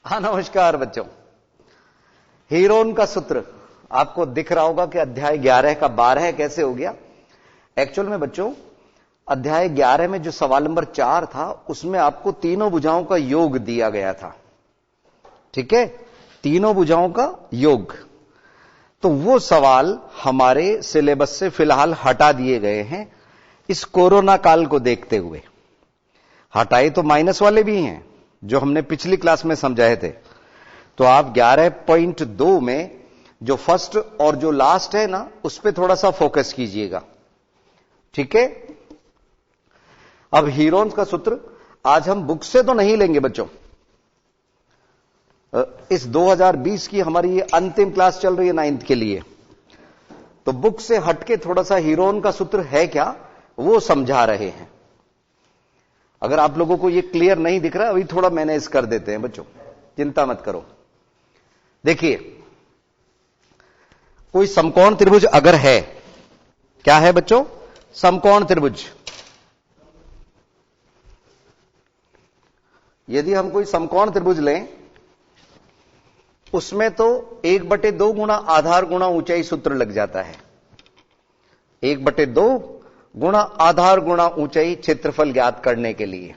हाँ नमस्कार बच्चों। हीरोन का सूत्र आपको दिख रहा होगा कि अध्याय 11 का 12 कैसे हो गया। एक्चुअल में बच्चों अध्याय 11 में जो सवाल नंबर 4 था उसमें आपको तीनों भुजाओं का योग दिया गया था। ठीक है, तीनों भुजाओं का योग। तो वो सवाल हमारे सिलेबस से फिलहाल हटा दिए गए हैं इस कोरोना काल को देखते हुए। हटाए तो माइनस वाले भी हैं जो हमने पिछली क्लास में समझाए थे। तो आप 11.2 में जो फर्स्ट और जो लास्ट है ना उस पर थोड़ा सा फोकस कीजिएगा। ठीक है, अब हीरोन्स का सूत्र आज हम बुक से तो नहीं लेंगे बच्चों। इस 2020 की हमारी ये अंतिम क्लास चल रही है 9th के लिए, तो बुक से हटके थोड़ा सा हीरोन का सूत्र है क्या वो समझा रहे हैं। अगर आप लोगों को ये क्लियर नहीं दिख रहा अभी थोड़ा मैनेज कर देते हैं बच्चों, चिंता मत करो। देखिए, कोई समकोण त्रिभुज अगर है, क्या है बच्चों? समकोण त्रिभुज। यदि हम कोई समकोण त्रिभुज लें उसमें तो 1/2 गुणा आधार गुणा ऊंचाई सूत्र लग जाता है। 1/2 गुणा आधार गुणा ऊंचाई क्षेत्रफल ज्ञात करने के लिए।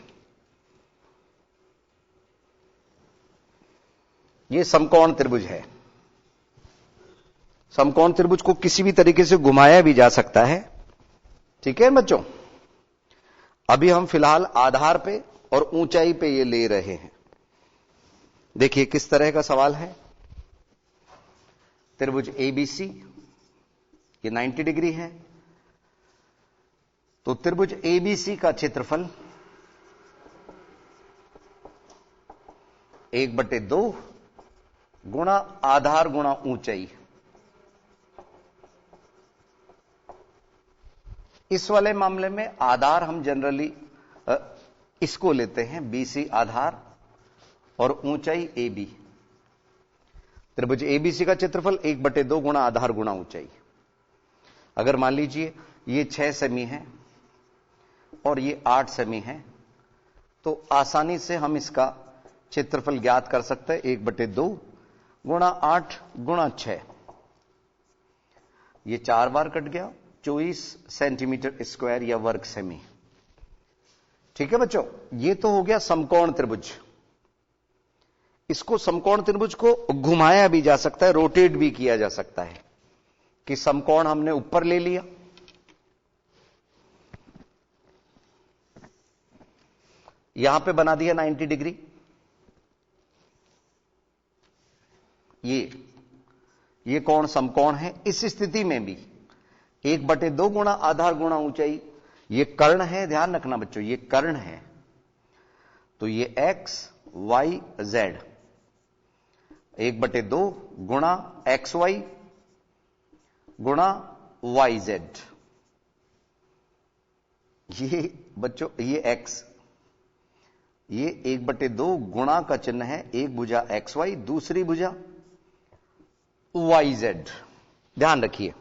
यह समकोण त्रिभुज है। समकोण त्रिभुज को किसी भी तरीके से घुमाया भी जा सकता है। ठीक है बच्चों, अभी हम फिलहाल आधार पे और ऊंचाई पे ये ले रहे हैं। देखिए किस तरह का सवाल है। त्रिभुज एबीसी ये 90 डिग्री है, तो त्रिभुज एबीसी का क्षेत्रफल 1/2 गुणा आधार गुणा ऊंचाई। इस वाले मामले में आधार हम जनरली इसको लेते हैं बीसी आधार और ऊंचाई एबी। त्रिभुज एबीसी का क्षेत्रफल 1/2 गुणा आधार गुणा ऊंचाई। अगर मान लीजिए ये 6 सेमी है और ये 8 सेमी है तो आसानी से हम इसका क्षेत्रफल ज्ञात कर सकते हैं। 1/2 गुणा 8 गुणा 6, ये 4 बार कट गया, 24 सेंटीमीटर स्क्वायर या वर्ग सेमी। ठीक है बच्चों, ये तो हो गया समकोण त्रिभुज। इसको समकोण त्रिभुज को घुमाया भी जा सकता है, रोटेट भी किया जा सकता है कि समकोण हमने ऊपर ले लिया, यहां पे बना दिया 90 डिग्री। ये कोण समकोण है। इस स्थिति में भी 1/2 गुणा आधार गुणा ऊंचाई, ये कर्ण है, ध्यान रखना बच्चों ये कर्ण है। तो ये x y z 1/2 गुणा xy गुणा yz। ये बच्चों ये x, ये 1/2 गुणा का चिन्ह है, एक भुजा xy दूसरी भुजा yz। ध्यान रखिए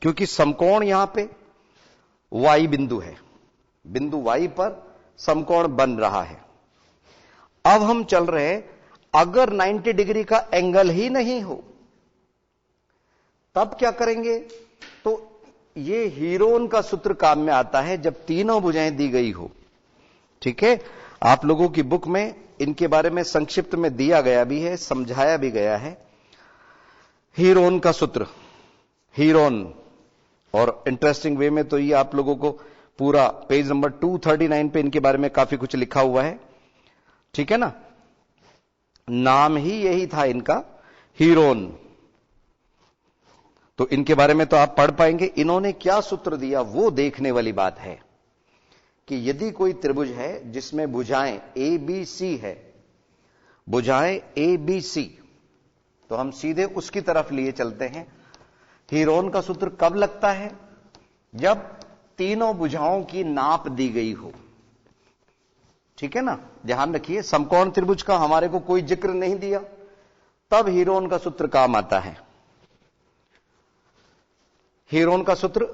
क्योंकि समकोण यहां पे y बिंदु है, बिंदु y पर समकोण बन रहा है। अब हम चल रहे हैं, अगर 90 डिग्री का एंगल ही नहीं हो तब क्या करेंगे? तो ये हीरोन का सूत्र काम में आता है जब तीनों भुजाएं दी गई हो। ठीक है, आप लोगों की बुक में इनके बारे में संक्षिप्त में दिया गया भी है, समझाया भी गया है। हीरोन का सूत्र, हीरोन, और इंटरेस्टिंग वे में तो ये आप लोगों को पूरा पेज नंबर 239 पे इनके बारे में काफी कुछ लिखा हुआ है। ठीक है ना, नाम ही यही था इनका, हीरोन। तो इनके बारे में तो आप पढ़ पाएंगे। इन्होंने क्या सूत्र दिया वो देखने वाली बात है कि यदि कोई त्रिभुज है जिसमें भुजाएं ए बी सी है, भुजाएं ए बी सी, तो हम सीधे उसकी तरफ लिए चलते हैं। हीरोन का सूत्र कब लगता है? जब तीनों भुजाओं की नाप दी गई हो। ठीक है ना, ध्यान रखिए समकोण त्रिभुज का हमारे को कोई जिक्र नहीं दिया, तब हीरोन का सूत्र काम आता है। हीरोन का सूत्र,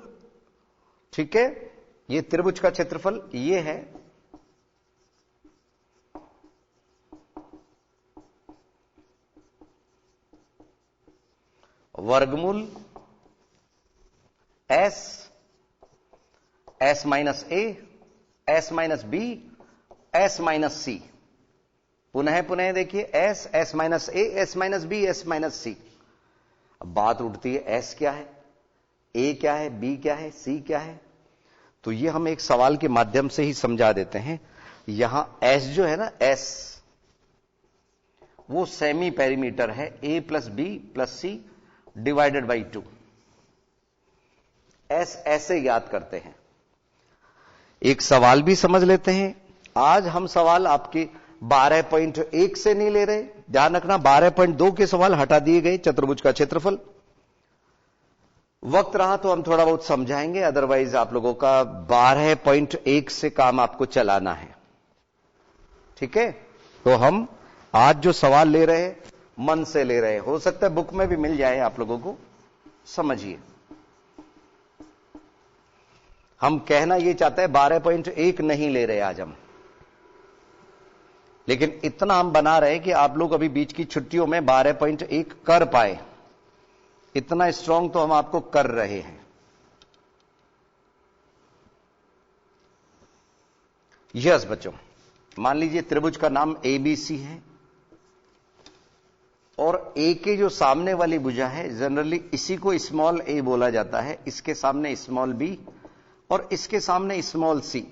ठीक है, ये त्रिभुज का क्षेत्रफल ये है वर्गमूल S, S minus A, S minus B, S minus C. पुनः पुनः देखिए, S, S minus A, S minus B, S minus C. अब बात उठती है, एस क्या है, ए क्या है, बी क्या है, सी क्या है? तो ये हम एक सवाल के माध्यम से ही समझा देते हैं। यहां एस जो है ना, एस वो सेमी पेरीमीटर है, A plus B plus C divided by 2। S ऐसे याद करते हैं। एक सवाल भी समझ लेते हैं। आज हम सवाल आपके 12.1 से नहीं ले रहे, ध्यान रखना 12.2 के सवाल हटा दिए गए। चतुर्भुज का क्षेत्रफल, वक्त रहा तो हम थोड़ा बहुत समझाएंगे, अदरवाइज आप लोगों का 12.1 से काम आपको चलाना है। ठीक है, तो हम आज जो सवाल ले रहे हैं मन से ले रहे हैं, हो सकता है बुक में भी मिल जाए आप लोगों को। समझिए, हम कहना यह चाहते हैं 12.1 नहीं ले रहे आज हम, लेकिन इतना हम बना रहे हैं कि आप लोग अभी बीच की छुट्टियों में 12.1 कर पाए। इतना स्ट्रांग तो हम आपको कर रहे हैं। यस बच्चों, मान लीजिए त्रिभुज का नाम एबीसी है और ए के जो सामने वाली भुजा है, जनरली इसी को स्मॉल ए बोला जाता है, इसके सामने स्मॉल बी और इसके सामने स्मॉल सी।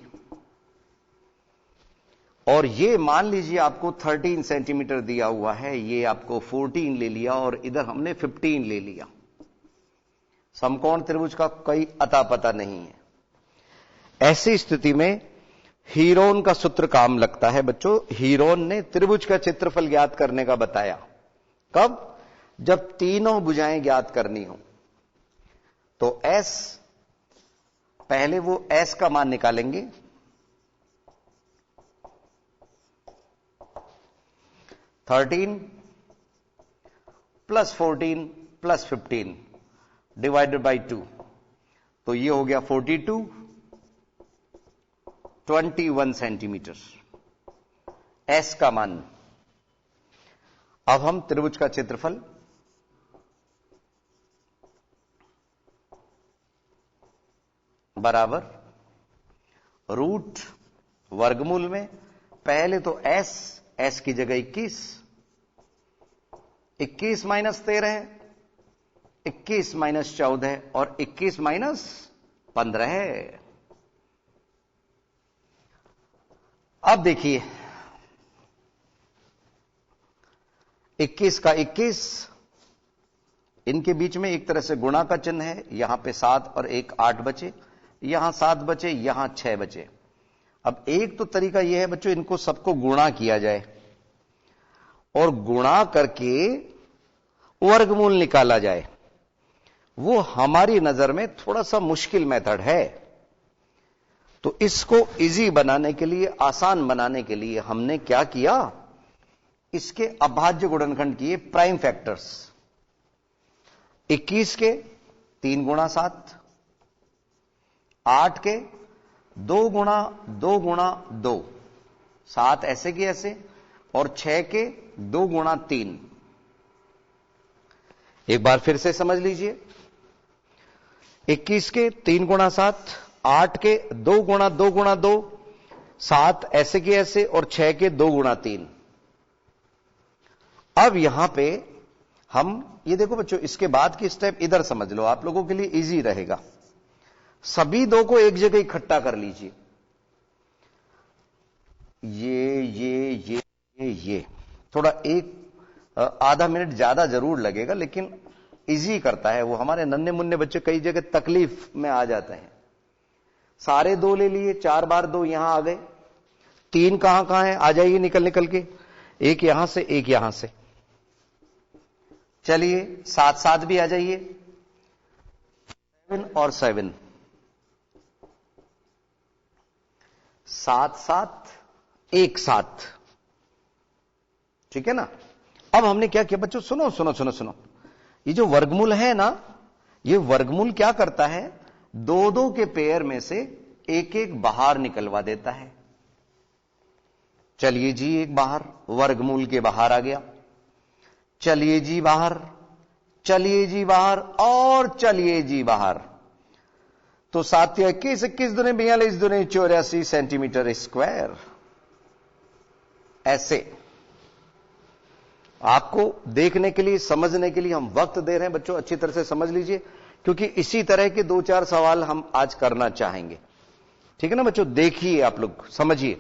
और ये मान लीजिए आपको 13 सेंटीमीटर दिया हुआ है, ये आपको 14 ले लिया और इधर हमने 15 ले लिया। समकोण त्रिभुज का कोई अता पता नहीं है। ऐसी स्थिति में हीरोन का सूत्र काम लगता है बच्चों। हीरोन ने त्रिभुज का क्षेत्रफल ज्ञात करने का बताया। कब? जब तीनों भुजाएं ज्ञात करनी हो। तो एस, पहले वो एस का मान निकालेंगे, (13 + 14 + 15 डिवाइडेड बाई 2। तो ये हो गया 42, 21 सेंटीमीटर एस का मान। अब हम त्रिभुज का क्षेत्रफल बराबर रूट वर्गमूल में, पहले तो एस, एस की जगह 21, 21 माइनस 13, 21 माइनस 14 और 21 माइनस 15 है। अब देखिए 21 का 21, इनके बीच में एक तरह से गुणा का चिन्ह है। यहां पे 7 और 1 8 बचे, यहां 7 बचे, यहां 6 बचे। अब एक तो तरीका यह है बच्चों, इनको सबको गुणा किया जाए और गुणा करके वर्गमूल निकाला जाए। वो हमारी नजर में थोड़ा सा मुश्किल मेथड है। तो इसको इजी बनाने के लिए, आसान बनाने के लिए हमने क्या किया, इसके अभाज्य गुणनखंड किए, प्राइम फैक्टर्स। 21 के 3 गुणा 7, 8 के 2 गुणा 2 गुणा 2, 7 ऐसे की ऐसे, और 6 के 2 गुणा 3। एक बार फिर से समझ लीजिए, 21 के 3 गुणा 7, 8 के 2 गुणा 2 गुणा 2, 7 ऐसे के ऐसे और 6 के 2 गुणा 3। अब यहां पे हम ये देखो बच्चों, इसके बाद की स्टेप इधर समझ लो, आप लोगों के लिए इजी रहेगा। सभी दो को एक जगह इकट्ठा कर लीजिए, ये थोड़ा एक आधा मिनट ज्यादा जरूर लगेगा, लेकिन इजी करता है। वो हमारे नन्हे मुन्ने बच्चे कई जगह तकलीफ में आ जाते हैं। सारे 2 ले लिए, 4 बार 2 यहां आ गए। 3 कहां कहां है, आ जाइए निकल निकल के, एक यहां से एक यहां से। चलिए 7 7 भी आ जाइए, 7 और 7, 7 7 1 7। ठीक है ना। अब हमने क्या किया बच्चों, सुनो सुनो सुनो सुनो, ये जो वर्गमूल है ना, ये वर्गमूल क्या करता है, 2-2 के पेयर में से एक एक बाहर निकलवा देता है। चलिए जी, एक बाहर, वर्गमूल के बाहर आ गया। चलिए जी बाहर, चलिए जी बाहर और चलिए जी बाहर। तो 7 या 21, 21 दूनी 42 दूनी 84 सेंटीमीटर स्क्वायर। ऐसे आपको देखने के लिए, समझने के लिए हम वक्त दे रहे हैं बच्चों, अच्छी तरह से समझ लीजिए, क्योंकि इसी तरह के 2-4 सवाल हम आज करना चाहेंगे। ठीक है ना बच्चों, देखिए आप लोग समझिए।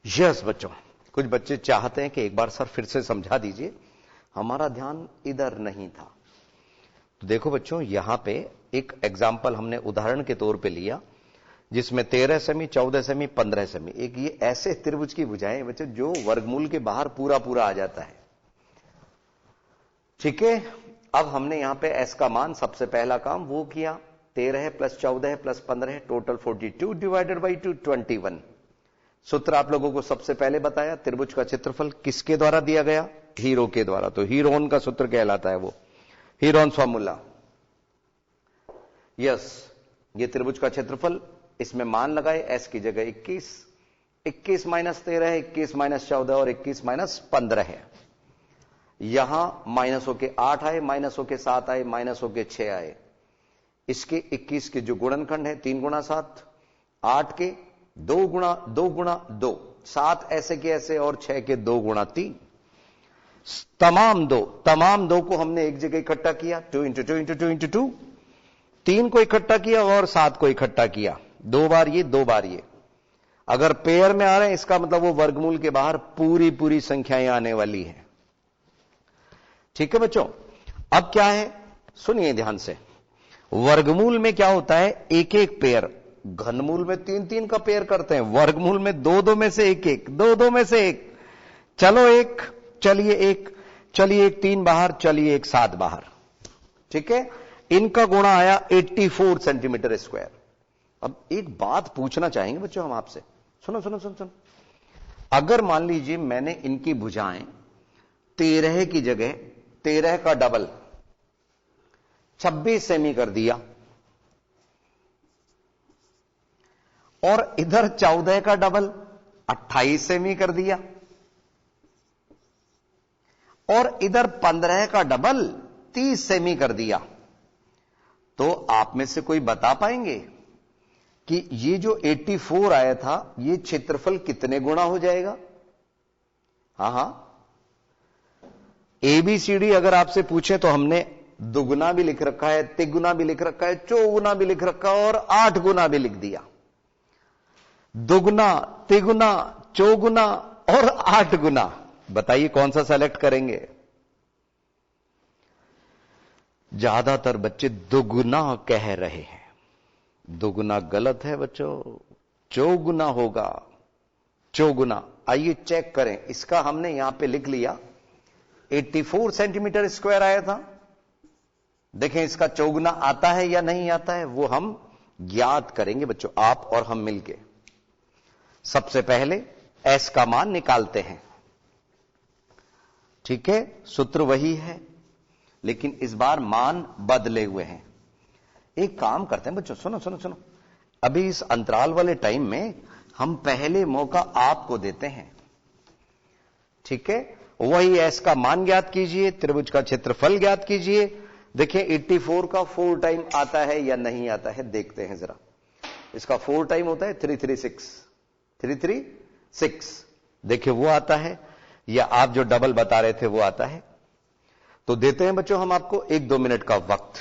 यस बच्चों, कुछ बच्चे चाहते हैं कि एक बार सर फिर से समझा दीजिए, हमारा ध्यान इधर नहीं था। तो देखो बच्चों, यहां पे एक एग्जाम्पल हमने उदाहरण के तौर पे लिया, जिसमें 13 सेमी, 14 सेमी, 15 सेमी, एक ये ऐसे त्रिभुज की भुजाएं बच्चों जो वर्गमूल के बाहर पूरा पूरा आ जाता है। ठीक है, अब हमने यहां पे एस का मान, सबसे पहला काम वो किया, 13 है प्लस 14 है प्लस 15 है, टोटल 42 डिवाइडेड बाई 2 21। सूत्र आप लोगों को सबसे पहले बताया, त्रिभुज का क्षेत्रफल किसके द्वारा दिया गया? हीरो के द्वारा। तो हीरोन का सूत्र कहलाता है वो, हीरोन फॉर्मूला। यस, ये त्रिभुज का क्षेत्रफल, इसमें मान लगाए, एस की जगह 21, 21 माइनस 13 है, 21 माइनस 14 और 21 माइनस 15 है। यहां माइनस होके 8 आए, माइनस होके 7 आए, माइनस होके 6 आए। इसके 21 के जो गुणनखंड है 3 गुणा 7, 8 के 2 गुणा 2 गुणा 2, 7 ऐसे के ऐसे और 6 के 2 गुणा 3, तमाम दो को हमने एक जगह इकट्ठा किया, 2 इंटू 2 इंटू 2 इंटू 2, 3 को इकट्ठा किया और 7 को इकट्ठा किया, 2 बार ये 2 बार ये। अगर पेयर में आ रहे हैं इसका मतलब वो वर्गमूल के बाहर पूरी पूरी संख्याएं आने वाली हैं। ठीक है बच्चों, अब क्या है सुनिए ध्यान से, वर्गमूल में क्या होता है, एक एक पेयर, घनमूल में 3-3 का पेयर करते हैं, वर्गमूल में 2-2 में से एक एक, 2-2 में से एक, चलो एक, चलिए एक, चलिए एक 3 बाहर, चलिए एक 7 बाहर। ठीक है, इनका गुणा आया 84 सेंटीमीटर स्क्वायर। अब एक बात पूछना चाहेंगे बच्चों हम आपसे, सुनो सुनो सुनो सुनो, अगर मान लीजिए मैंने इनकी भुजाएं 13 की जगह 13 का डबल 26 सेमी कर दिया, और इधर 14 का डबल 28 सेमी कर दिया, और इधर 15 का डबल 30 सेमी कर दिया, तो आप में से कोई बता पाएंगे कि ये जो 84 आया था ये क्षेत्रफल कितने गुणा हो जाएगा? हां, ABCD अगर आपसे पूछे तो हमने दुगुना भी लिख रखा है, तिगुना भी लिख रखा है, चौगुना भी लिख रखा है और 8 गुना भी लिख दिया। दुगुना, तिगुना, चौगुना और 8 गुना, बताइए कौन सा सेलेक्ट करेंगे? ज्यादातर बच्चे दुगुना कह रहे हैं, दुगुना गलत है बच्चों, चौगुना होगा, चौगुना। आइए चेक करें, इसका हमने यहां पे लिख लिया 84 सेंटीमीटर स्क्वायर आया था, देखें इसका चौगुना आता है या नहीं आता है, वो हम ज्ञात करेंगे बच्चों, आप और हम मिलके। सबसे पहले एस का मान निकालते हैं, ठीक है, सूत्र वही है, लेकिन इस बार मान बदले हुए हैं। एक काम करते हैं बच्चों, सुनो सुनो सुनो, अभी इस अंतराल वाले टाइम में हम पहले मौका आपको देते हैं। ठीक है, वही एस का मान ज्ञात कीजिए, त्रिभुज का क्षेत्रफल ज्ञात कीजिए। देखिए 84 का 4 टाइम आता है या नहीं आता है, देखते हैं जरा। इसका 4 टाइम होता है 336। देखिए वो आता है या आप जो डबल बता रहे थे वो आता है। तो देते हैं बच्चों हम आपको 1-2 मिनट का वक्त।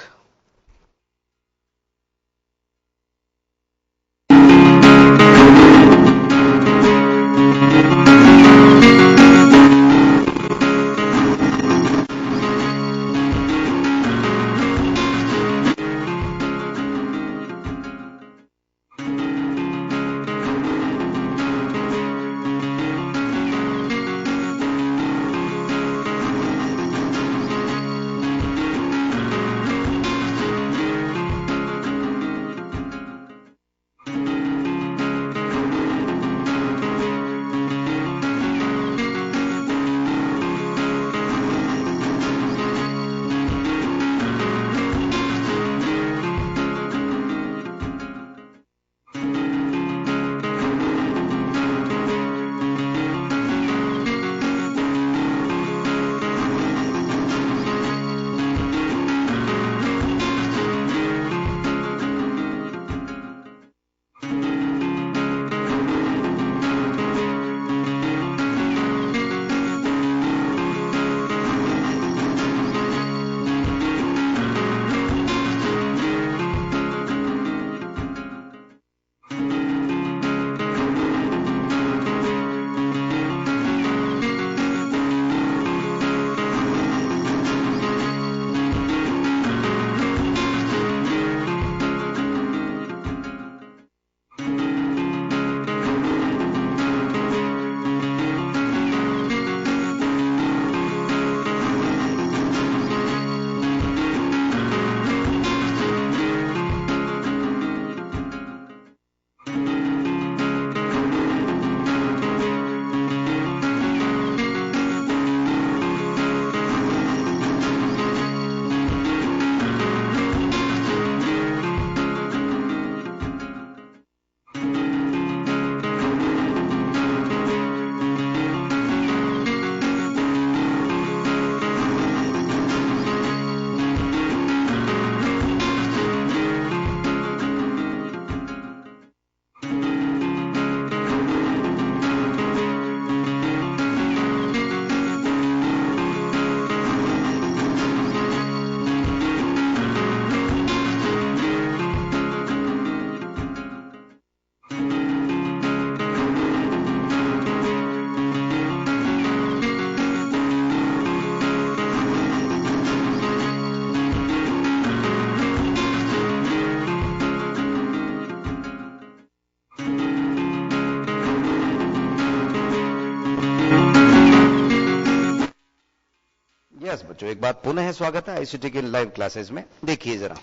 यस बच्चों, एक बार पुनः स्वागत है आईसीटी के लाइव क्लासेस में। देखिए जरा,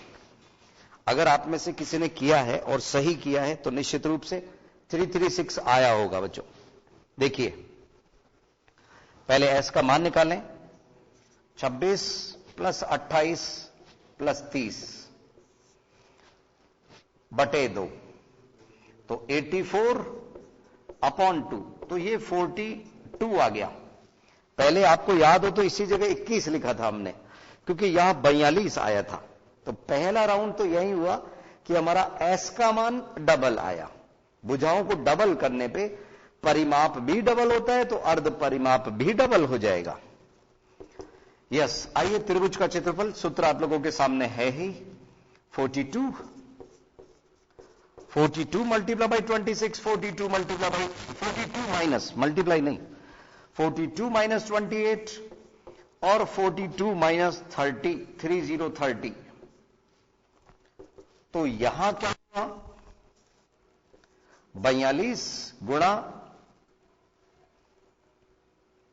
अगर आप में से किसी ने किया है और सही किया है तो निश्चित रूप से 336 आया होगा बच्चों। देखिए पहले एस का मान निकालें, 26 + 28 + 30 बटे 2, तो 84/2, तो ये 42 आ गया। पहले आपको याद हो तो इसी जगह 21 लिखा था हमने, क्योंकि यहां 42 आया था। तो पहला राउंड तो यही हुआ कि हमारा एस का मान डबल आया। भुजाओं को डबल करने पे परिमाप भी डबल होता है, तो अर्ध परिमाप भी डबल हो जाएगा। यस, आइए त्रिभुज का क्षेत्रफल सूत्र आप लोगों के सामने है ही, 42 multiply by 26, 42 multiply by 42 minus multiply नहीं 42 माइनस 28 और 42 माइनस 30, 3030। तो यहां क्या हुआ, 42 गुणा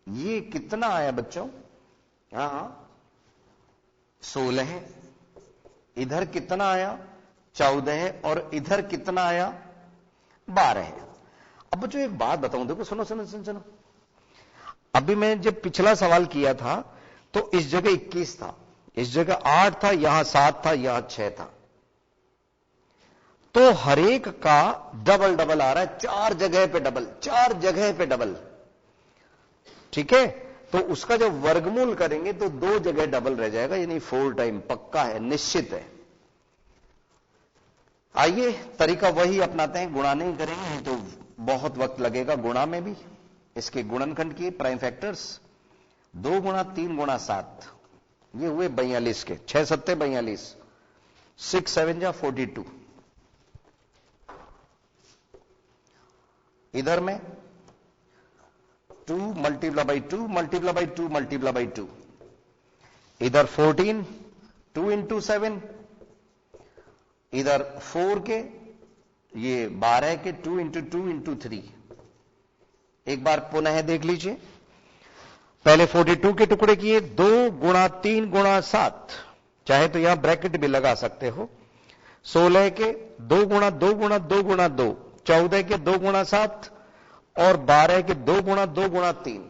ये कितना आया बच्चों, यहां 16 है, इधर कितना आया 14 है, और इधर कितना आया 12 है। अब बच्चों एक बात बताऊं, देखो सुनो सुनो सुनो सुनो, अभी मैं जब पिछला सवाल किया था तो इस जगह 21 था, इस जगह 8 था, यहां 7 था, यहां 6 था। तो हर एक का डबल डबल आ रहा है, 4 जगह पे डबल, 4 जगह पे डबल। ठीक है, तो उसका जब वर्गमूल करेंगे तो 2 जगह डबल रह जाएगा, यानी 4 टाइम पक्का है, निश्चित है। आइए तरीका वही अपनाते हैं, गुणा नहीं करेंगे तो बहुत वक्त लगेगा गुणा में भी। इसके गुणनखंड की प्राइम फैक्टर्स 2 गुणा 3 गुणा 7, ये हुए 42 के, 6 सत्ते 42, 6 7 जा 42। इधर में 2 multiply by 2 multiply by 2 multiply by 2, इधर 14 2 इंटू 7, इधर 4 के, ये 12 के 2 इंटू 2 इंटू 3। एक बार पुनः देख लीजिए, पहले 42 के टुकड़े किए, 2 गुणा 3 गुणा 7, चाहे तो यहां ब्रैकेट भी लगा सकते हो। 16 के 2 गुणा 2 गुणा 2 गुणा 2, 14 के 2 गुणा 7 और 12 के 2 गुणा 2 गुणा 3।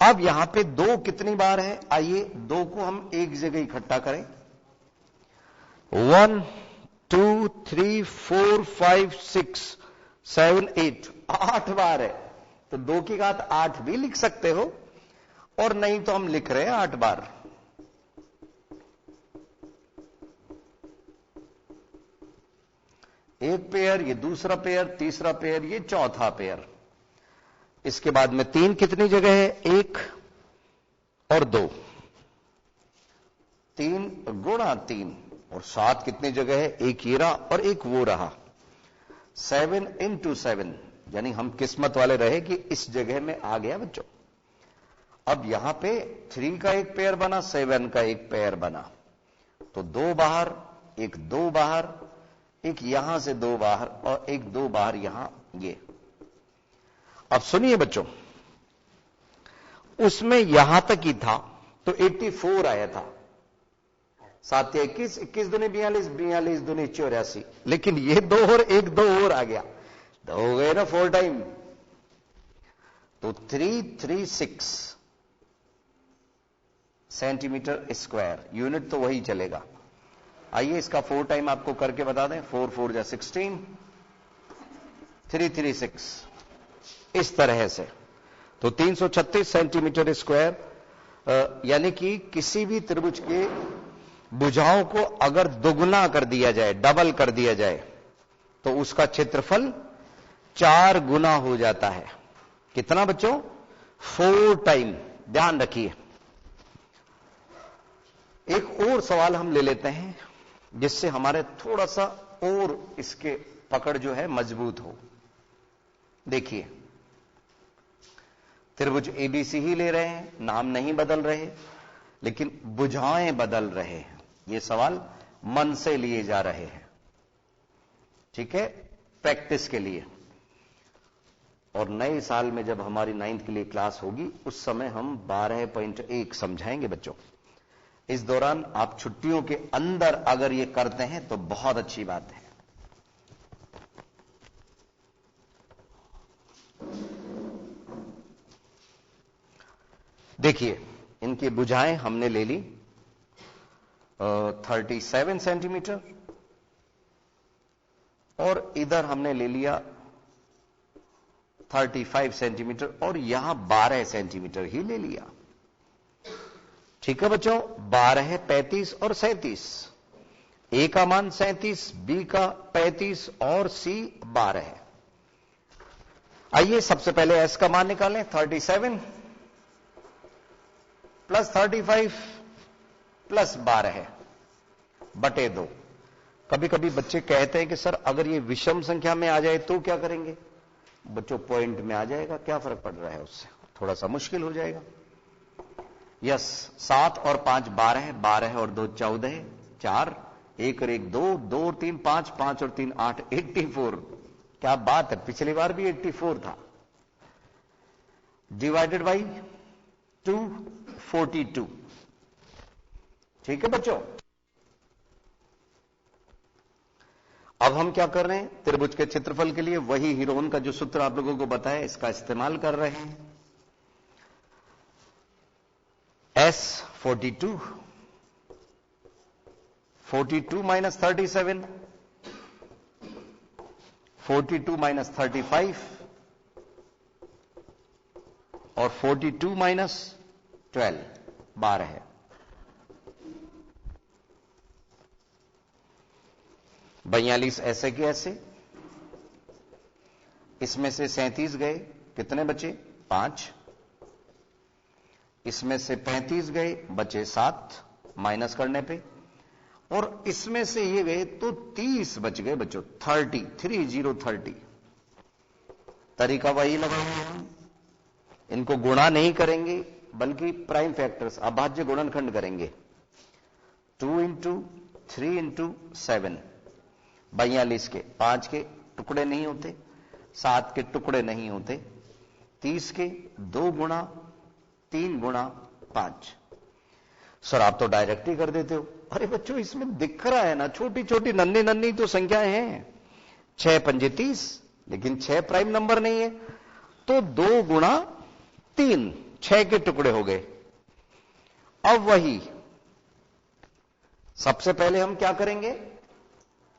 अब यहां पे 2 कितनी बार है, आइए 2 को हम एक जगह इकट्ठा करें। 1 2 3 4 5 6 7 8, 8 बार है, तो 2 की घात 8 भी लिख सकते हो, और नहीं तो हम लिख रहे हैं 8 बार। एक पेयर, ये दूसरा पेयर, तीसरा पेयर, ये चौथा पेयर। इसके बाद में 3 कितनी जगह है, 1 और 2, 3 गुणा 3, और 7 कितनी जगह है, एक ये रहा और एक वो रहा, 7 इंटू 7, यानी हम किस्मत वाले रहे कि इस जगह में आ गया बच्चों। अब यहां पे 3 का एक पेयर बना, 7 का एक पेयर बना, तो 2 बाहर, एक 2 बाहर, एक यहां से 2 बाहर और एक 2 बाहर यहां, ये। अब सुनिए बच्चों, उसमें यहां तक ही था तो 84 आया था, 7 या 21, 21 दूनी 42, 42 दूनी 84, लेकिन ये 2 और एक 2 और आ गया, तो हो गए ना 4 टाइम, तो 336 सेंटीमीटर स्क्वायर, यूनिट तो वही चलेगा। आइए इसका 4 टाइम आपको करके बता दें, 4 4 जा 16, 336, इस तरह से, तो 336 सेंटीमीटर स्क्वायर। यानी कि किसी भी त्रिभुज के भुजाओं को अगर दुगुना कर दिया जाए, डबल कर दिया जाए, तो उसका क्षेत्रफल 4 गुना हो जाता है। कितना बच्चों, 4 टाइम, ध्यान रखिए। एक और सवाल हम ले लेते हैं जिससे हमारे थोड़ा सा और इसके पकड़ जो है मजबूत हो। देखिए, त्रिभुज एबीसी ही ले रहे हैं, नाम नहीं बदल रहे, लेकिन भुजाएं बदल रहे हैं। ये सवाल मन से लिए जा रहे हैं, ठीक है, प्रैक्टिस के लिए। और नए साल में जब हमारी 9th के लिए क्लास होगी, उस समय हम 12.1 समझाएंगे बच्चों। इस दौरान आप छुट्टियों के अंदर अगर ये करते हैं तो बहुत अच्छी बात है। देखिए, इनकी भुजाएं हमने ले ली 37 सेंटीमीटर, और इधर हमने ले लिया 35 सेंटीमीटर, और यहां 12 सेंटीमीटर ही ले लिया। ठीक है बच्चों, 12 35 और 37, ए का मान 37, बी का 35 और सी 12 है। आइए सबसे पहले एस का मान निकालें, 37 प्लस 35 प्लस 12 है बटे 2। कभी कभी बच्चे कहते हैं कि सर अगर ये विषम संख्या में आ जाए तो क्या करेंगे? बच्चों पॉइंट में आ जाएगा, क्या फर्क पड़ रहा है उससे, थोड़ा सा मुश्किल हो जाएगा। यस, 7 और 5 12 है, 12 और 2 14 है, 4 1 और 1 2, 2 और 3 5, 5 और 3 8, 84। क्या बात है, पिछली बार भी 84 था। Divided by 2 42। ठीक है बच्चों, अब हम क्या कर रहे हैं, त्रिभुज के क्षेत्रफल के लिए वही हीरोन का जो सूत्र आप लोगों को बताया इसका इस्तेमाल कर रहे हैं। S 42, 42 minus 37, 42 minus 35 और 42 minus 12, 12 है। बयालीस ऐसे के ऐसे, इसमें से 37 गए, कितने बचे? 5। इसमें से 35 गए, बचे 7 माइनस करने पे, और इसमें से ये गए तो 30 बच गए बच्चों। 30 तरीका वही लगाएंगे हम, इनको गुणा नहीं करेंगे बल्कि प्राइम फैक्टर्स अभाज्य गुणनखंड करेंगे। 2 इंटू 3 इंटू 7, 42 के 5 के टुकड़े नहीं होते, 7 के टुकड़े नहीं होते, 30 के 2 गुणा 3 गुणा 5। सर आप तो डायरेक्ट ही कर देते हो। अरे बच्चों इसमें दिख रहा है ना, छोटी छोटी नन्ही नन्ही तो संख्याएं हैं। 6 पंजे 30, लेकिन 6 प्राइम नंबर नहीं है, तो 2 गुणा 3, 6 के टुकड़े हो गए। अब वही सबसे पहले हम क्या करेंगे?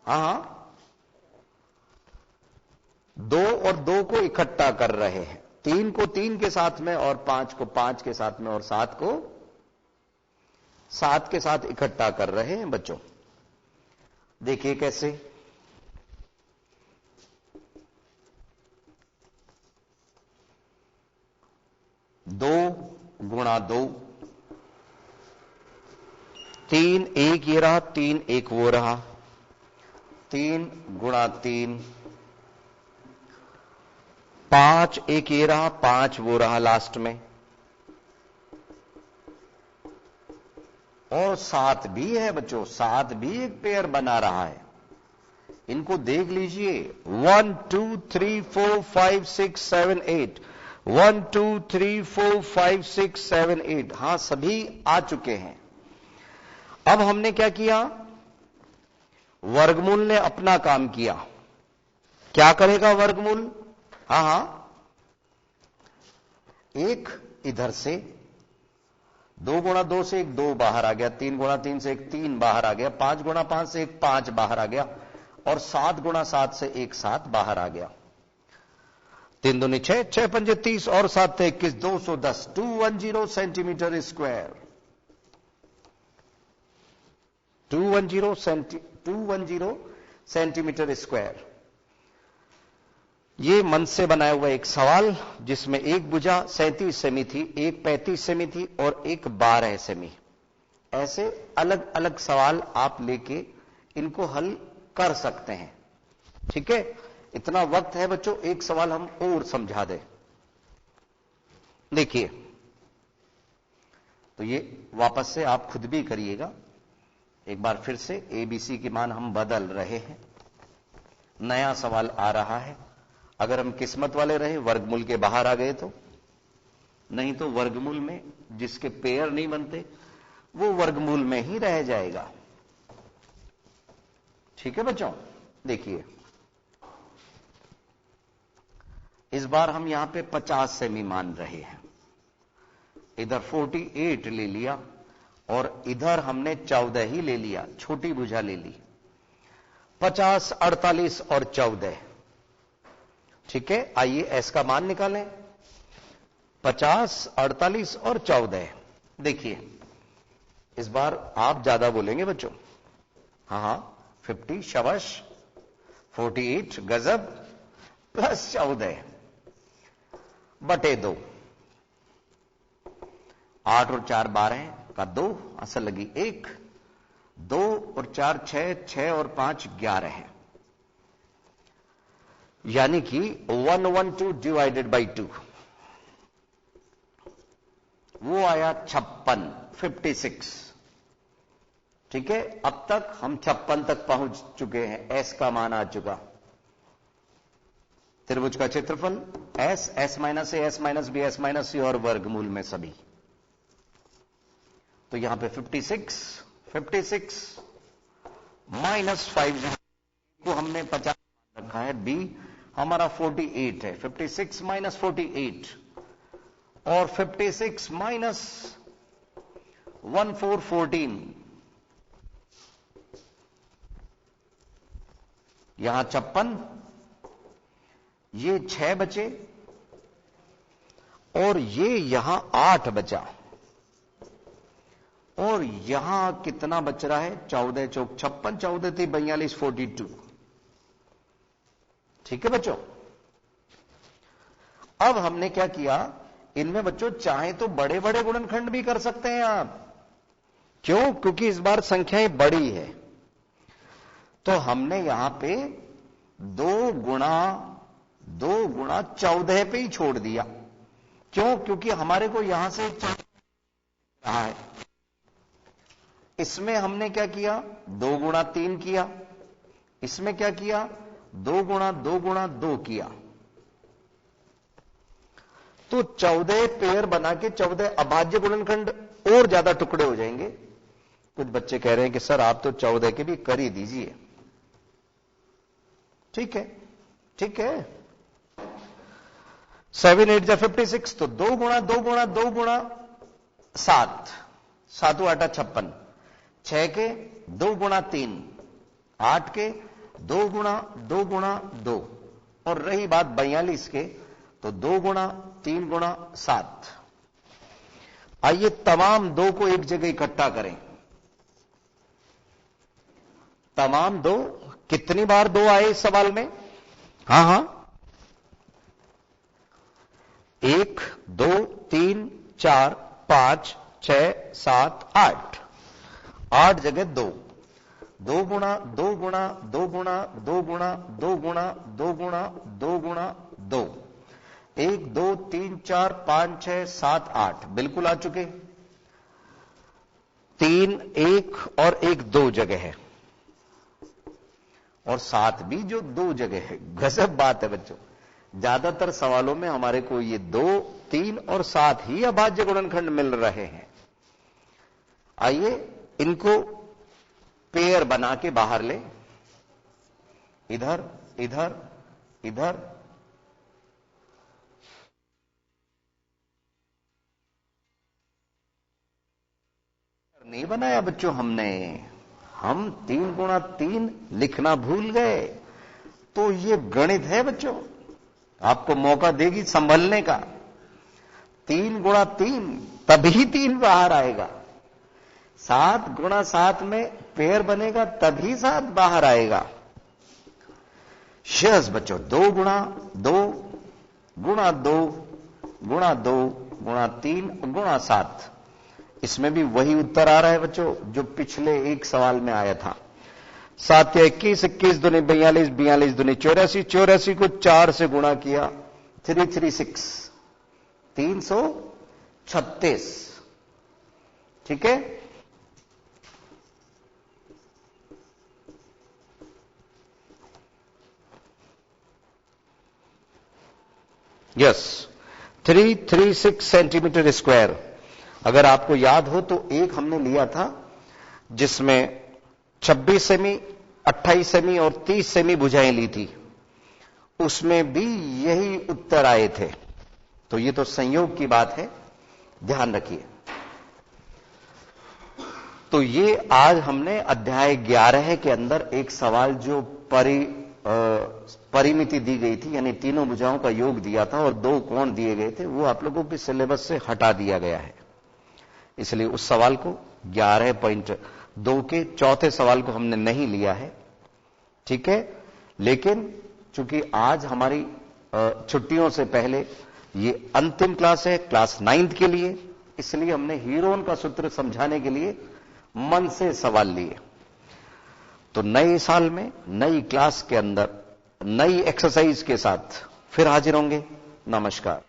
हां 2 और 2 को इकट्ठा कर रहे हैं, 3 को 3 के साथ में और 5 को 5 के साथ में और 7 को 7 के साथ इकट्ठा कर रहे हैं बच्चों। देखिए कैसे, 2 गुणा 2, 3 1 ये रहा, 3 1 वो रहा, 3 गुणा 3, 5 1 ये रहा, 5 वो रहा लास्ट में, और 7 भी है बच्चों, 7 भी एक पेयर बना रहा है। इनको देख लीजिए, 1 2 3 4 5 6 7 8, 1 2 3 4 5 6 7 8, हां सभी आ चुके हैं। अब हमने क्या किया? वर्गमूल ने अपना काम किया। क्या करेगा वर्गमूल? हां एक इधर से 2 गुणा 2 से एक 2 बाहर आ गया, 3 गुणा 3 से एक 3 बाहर आ गया, 5 गुणा 5 से एक 5 बाहर आ गया, और 7 गुणा 7 से एक 7 बाहर आ गया। 3 दूनी 6, 6 पंजे 30 और 7 21, 210, 210 सेंटीमीटर स्क्वायर, 210 सेंटीमीटर स्क्वायर। ये मन से बनाया हुआ एक सवाल, जिसमें एक भुजा 37 सेमी थी, एक 35 सेमी थी और एक 12 सेमी। ऐसे अलग अलग सवाल आप लेके इनको हल कर सकते हैं। ठीक है, इतना वक्त है बच्चों, एक सवाल हम और समझा दें। देखिए, तो ये वापस से आप खुद भी करिएगा एक बार फिर से। एबीसी के मान हम बदल रहे हैं, नया सवाल आ रहा है। अगर हम किस्मत वाले रहे, वर्गमूल के बाहर आ गए तो, नहीं तो वर्गमूल में जिसके पेयर नहीं बनते वो वर्गमूल में ही रह जाएगा। ठीक है बच्चों, देखिए इस बार हम यहां पे 50 सेमी मान रहे हैं। इधर 48 ले लिया और इधर हमने 14 ही ले लिया, छोटी भुजा ले ली। 50 48 और 14, ठीक है। आइए एस का मान निकालें, 50 48 और 14। देखिए इस बार आप ज्यादा बोलेंगे बच्चों। हां 50 शबाश, 48 गजब, प्लस 14 बटे 2, 8 और 4 12 का 2, असल लगी 1, 2 और 4 6, 6 और 5 11 है, यानी कि 112 डिवाइडेड बाई 2, वो आया 56, 56। ठीक है, अब तक हम 56 तक पहुंच चुके हैं, एस का मान आ चुका। त्रिभुज का क्षेत्रफल S, S minus A, S minus B, S minus C और वर्गमूल में सभी। तो यहां पे 56 माइनस 5 को हमने 50 रखा है, बी हमारा 48 है, 56 माइनस 48 और 56 माइनस 1 4 14, यहां 56, ये 6 बचे और ये यहां 8 बचा और यहां कितना बच रहा है? 14 चौक 56, 14 थी 42, 42। ठीक है बच्चों, अब हमने क्या किया, इनमें बच्चों चाहे तो बड़े बड़े गुणनखंड भी कर सकते हैं आप। क्यों? क्योंकि इस बार संख्याएं बड़ी है, तो हमने यहां पे 2 गुणा 14 पे ही छोड़ दिया। क्यों? क्योंकि हमारे को यहां से रहा है। इसमें हमने क्या किया? 2 गुणा 3 किया। इसमें क्या किया? 2 गुणा 2 किया। तो 14 पेयर बना के 14 अभाज्य गुणनखंड और ज्यादा टुकड़े हो जाएंगे। कुछ बच्चे कह रहे हैं कि सर आप तो 14 के भी कर ही दीजिए। ठीक है, ठीक है। 7 8 56, तो 2 गुणा 7, 7 8 56, 6 के 2 गुणा 3, 8 के 2 गुणा 2, और रही बात 42 के, तो 2 गुणा 3 गुणा 7। आइए तमाम 2 को एक जगह इकट्ठा करें। तमाम 2, कितनी बार 2 आए इस सवाल में? हां, 1 2 3 4 5 6 7 8, 8 जगह 2, 2 गुणा 2 गुणा 2 गुणा 2 गुणा 2 गुणा 2 गुणा 2 गुणा 2, 1 2 3 4 5 6 7 8, बिल्कुल आ चुके। 3 1 और 1 2 जगह है, और 7 भी जो 2 जगह है। गजब बात है बच्चों, ज्यादातर सवालों में हमारे को ये 2 3 और 7 ही अभाज्य गुणनखंड मिल रहे हैं। आइए इनको पेयर बना के बाहर ले, इधर इधर इधर, नहीं बनाया बच्चों हमने, हम 3 गुणा 3 लिखना भूल गए। तो ये गणित है बच्चों, आपको मौका देगी संभलने का। 3 गुणा 3, तभी 3 बाहर आएगा। 7 गुणा 7 में पेयर बनेगा, तभी 7 बाहर आएगा। शेष बच्चों 2 गुणा 2 गुणा 2 गुणा 2 गुणा 3 गुणा 7, इसमें भी वही उत्तर आ रहा है बच्चों जो पिछले एक सवाल में आया था। 7 या 21, 21 दूनी 42, 42 दूनी 84, 84 को 4 से गुणा किया, 336, 336। ठीक है, यस, 336 सेंटीमीटर स्क्वायर। अगर आपको याद हो तो एक हमने लिया था जिसमें 26 सेमी, 28 सेमी और 30 सेमी भुजाएं ली थी, उसमें भी यही उत्तर आए थे। तो ये तो संयोग की बात है, ध्यान रखिए। तो ये आज हमने अध्याय 11 के अंदर एक सवाल जो परिमिति दी गई थी, यानी तीनों भुजाओं का योग दिया था और 2 कोण दिए गए थे, वो आप लोगों के सिलेबस से हटा दिया गया है। इसलिए उस सवाल को 11.2 के चौथे सवाल को हमने नहीं लिया है। ठीक है, लेकिन चूंकि आज हमारी छुट्टियों से पहले ये अंतिम क्लास है, क्लास 9th के लिए, इसलिए हमने हीरोन का सूत्र समझाने के लिए मन से सवाल लिए। तो नए साल में नई क्लास के अंदर नई एक्सरसाइज के साथ फिर हाजिर होंगे। नमस्कार।